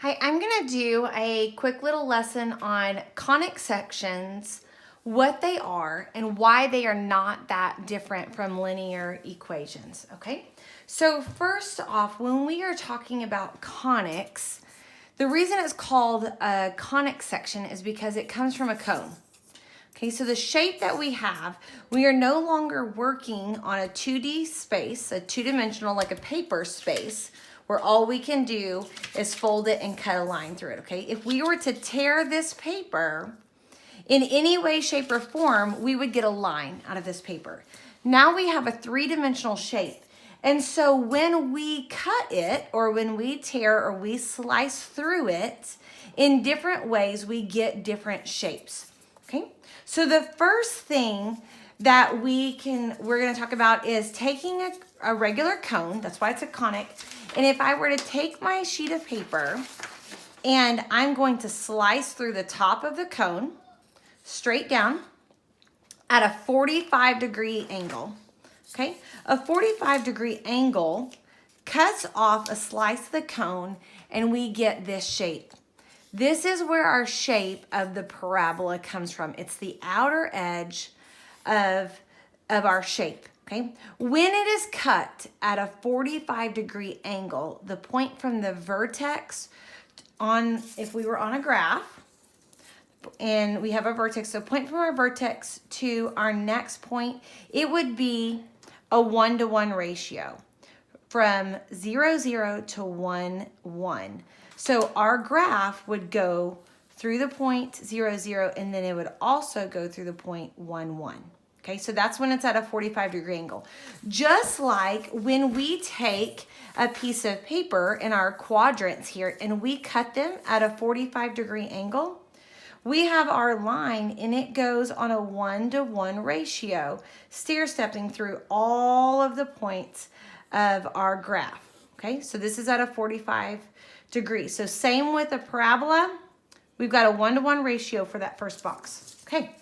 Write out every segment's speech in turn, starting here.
Hi, I'm going to do a quick little lesson on conic sections, what they are, and why they are not that different from linear equations, okay? So first off, when we are talking about conics, the reason it's called a conic section is because it comes from a cone. Okay, so the shape that we have, we are no longer working on a 2D space, a two-dimensional, like a paper space, where all we can do is fold it and cut a line through it, okay? If we were to tear this paper in any way, shape, or form, we would get a line out of this paper. Now we have a three-dimensional shape. And so when we cut it, or when we tear or we slice through it, in different ways, we get different shapes, okay? So the first thing that we're going to talk about is taking a regular cone. That's why it's a conic. And if I were to take my sheet of paper and I'm going to slice through the top of the cone straight down at a 45-degree angle, okay? A 45-degree angle cuts off a slice of the cone and we get this shape. This is where our shape of the parabola comes from. It's the outer edge of our shape, okay? When it is cut at a 45-degree angle, the point from the vertex if we were on a graph, and we have a vertex, so point from our vertex to our next point, it would be a 1-to-1 ratio from 0, 0 to 1, 1. So our graph would go through the point 0, 0, and then it would also go through the point 1, 1. Okay, so that's when it's at a 45-degree angle. Just like when we take a piece of paper in our quadrants here and we cut them at a 45-degree angle, we have our line and it goes on a 1-to-1 ratio, stair-stepping through all of the points of our graph. Okay, so this is at a 45 degrees. So same with a parabola, we've got a 1-to-1 ratio for that first box. Okay,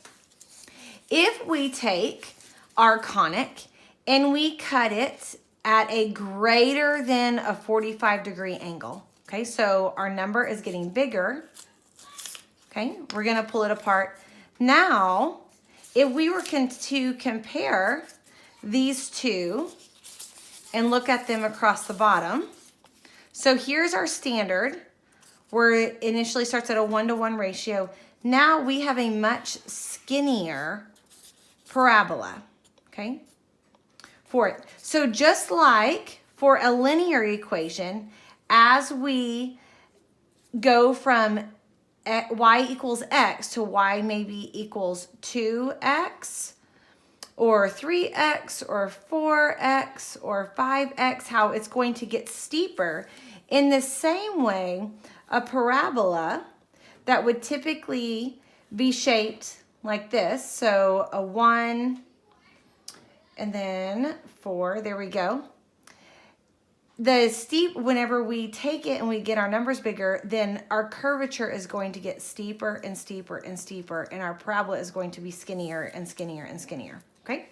if we take our conic and we cut it at a greater than a 45-degree angle, okay, so our number is getting bigger. Okay, we're going to pull it apart. Now, if we were to compare these two and look at them across the bottom, so here's our standard where it initially starts at a 1-to-1 ratio. Now we have a much skinnier parabola, okay, for it. So just like for a linear equation, as we go from y equals x to y maybe equals 2x or 3x or 4x or 5x, how it's going to get steeper. In the same way, a parabola that would typically be shaped like this, so a 1 and then 4, there we go. The steep, whenever we take it and we get our numbers bigger, then our curvature is going to get steeper and steeper and steeper, and our parabola is going to be skinnier and skinnier and skinnier, okay?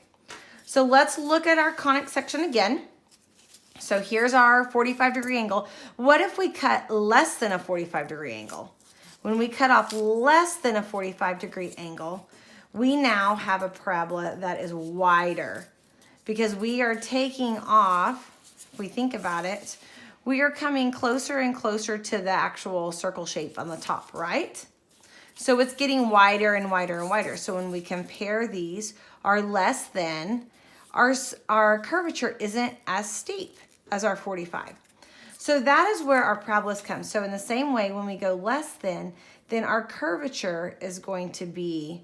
So let's look at our conic section again. So here's our 45-degree angle. What if we cut less than a 45-degree angle? When we cut off less than a 45-degree angle, we now have a parabola that is wider because we are taking off. If we think about it, we are coming closer and closer to the actual circle shape on the top, right? So it's getting wider and wider and wider. So when we compare these, our less than, our curvature isn't as steep as our 45. So that is where our parabolas come. So in the same way, when we go less than, then our curvature is going to be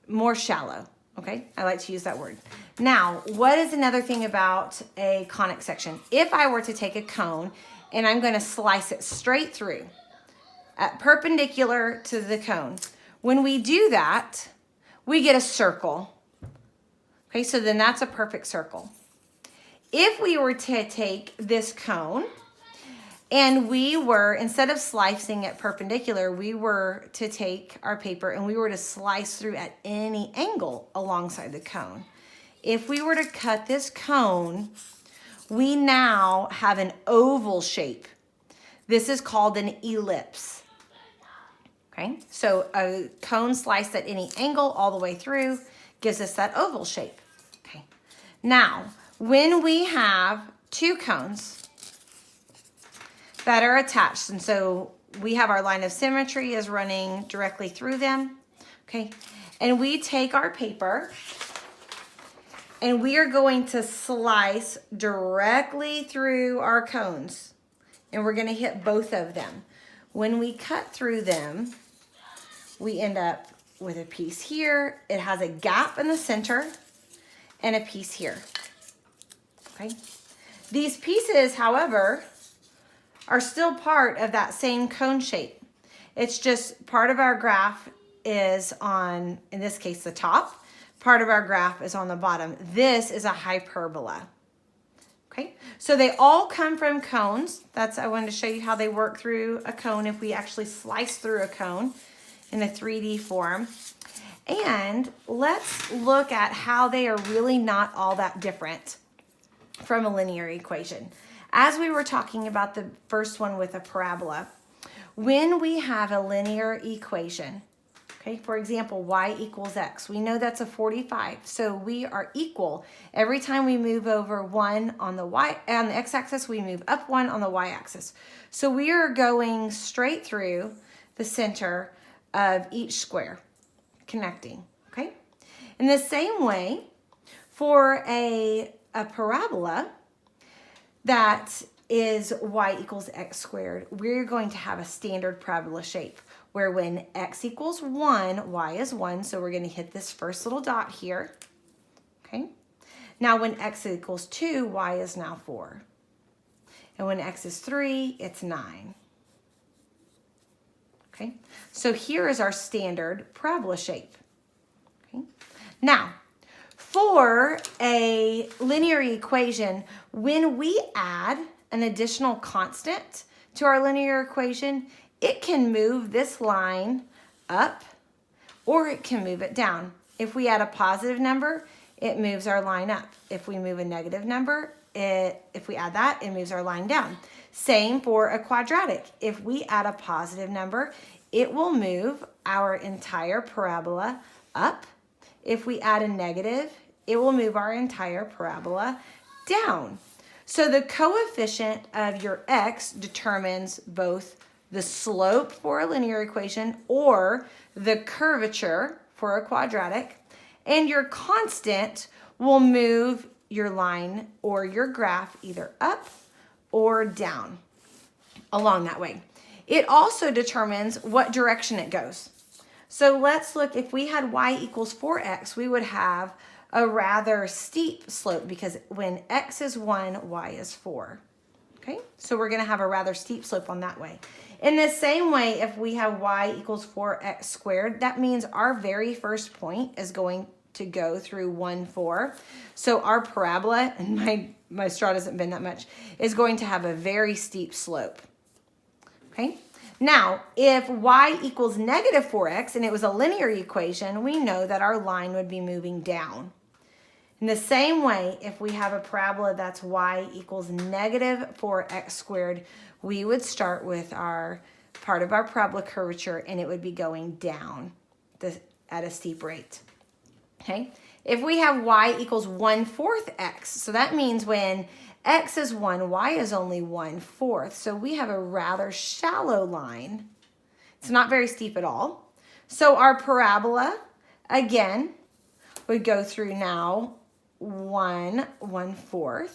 more shallow. Okay, I like to use that word. Now, what is another thing about a conic section? If I were to take a cone and I'm going to slice it straight through at perpendicular to the cone, when we do that, we get a circle. Okay, so then that's a perfect circle. If we were to take this cone and we were, instead of slicing it perpendicular, we were to take our paper and we were to slice through at any angle alongside the cone. If we were to cut this cone, we now have an oval shape. This is called an ellipse. Okay, so a cone sliced at any angle all the way through gives us that oval shape. Okay, now when we have two cones that are attached, and so we have our line of symmetry is running directly through them, okay, and we take our paper and we are going to slice directly through our cones, and we're going to hit both of them. When we cut through them, we end up with a piece here. It has a gap in the center and a piece here. Okay. These pieces, however, are still part of that same cone shape. It's just part of our graph is on, in this case, the top. Part of our graph is on the bottom. This is a hyperbola. Okay, so they all come from cones. I wanted to show you how they work through a cone if we actually slice through a cone in a 3D form. And let's look at how they are really not all that different from a linear equation. As we were talking about the first one with a parabola, when we have a linear equation, okay, for example, y equals x, we know that's a 45. So we are equal. Every time we move over 1 on the x-axis, we move up 1 on the y-axis. So we are going straight through the center of each square, connecting, okay? In the same way, for a parabola that is y equals x squared, we're going to have a standard parabola shape where when x equals 1, y is 1. So we're going to hit this first little dot here. Okay. Now when x equals 2, y is now 4. And when x is 3, it's 9. Okay. So here is our standard parabola shape. Okay. Now, for a linear equation, when we add an additional constant to our linear equation, it can move this line up or it can move it down. If we add a positive number, it moves our line up. If we move a negative number, if we add that, it moves our line down. Same for a quadratic. If we add a positive number, it will move our entire parabola up. If we add a negative, it will move our entire parabola down. So the coefficient of your x determines both the slope for a linear equation or the curvature for a quadratic, and your constant will move your line or your graph either up or down along that way. It also determines what direction it goes. So let's look, if we had y equals 4x, we would have a rather steep slope because when x is 1, y is 4. Okay, so we're going to have a rather steep slope on that way. In the same way, if we have y equals 4x squared, that means our very first point is going to go through 1, 4. So our parabola, and my straw doesn't bend that much, is going to have a very steep slope. Okay, now if y equals negative 4x and it was a linear equation, we know that our line would be moving down. In the same way, if we have a parabola that's y equals negative 4x squared, we would start with our part of our parabola curvature and it would be going down at a steep rate. Okay, if we have y equals 1/4 x, so that means when x is 1, y is only 1/4. So we have a rather shallow line. It's not very steep at all. So our parabola, again, would go through now 1/4,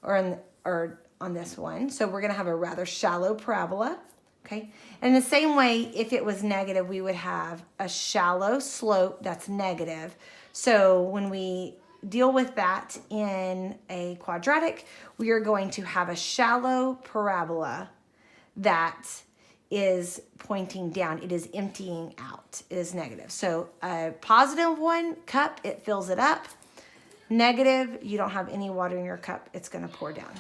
or on this one. So we're going to have a rather shallow parabola. Okay. And the same way, if it was negative, we would have a shallow slope that's negative. So when we deal with that in a quadratic, we are going to have a shallow parabola that is pointing down. It is emptying out. It is negative. So a positive one cup, it fills it up. Negative, you don't have any water in your cup. It's going to pour down.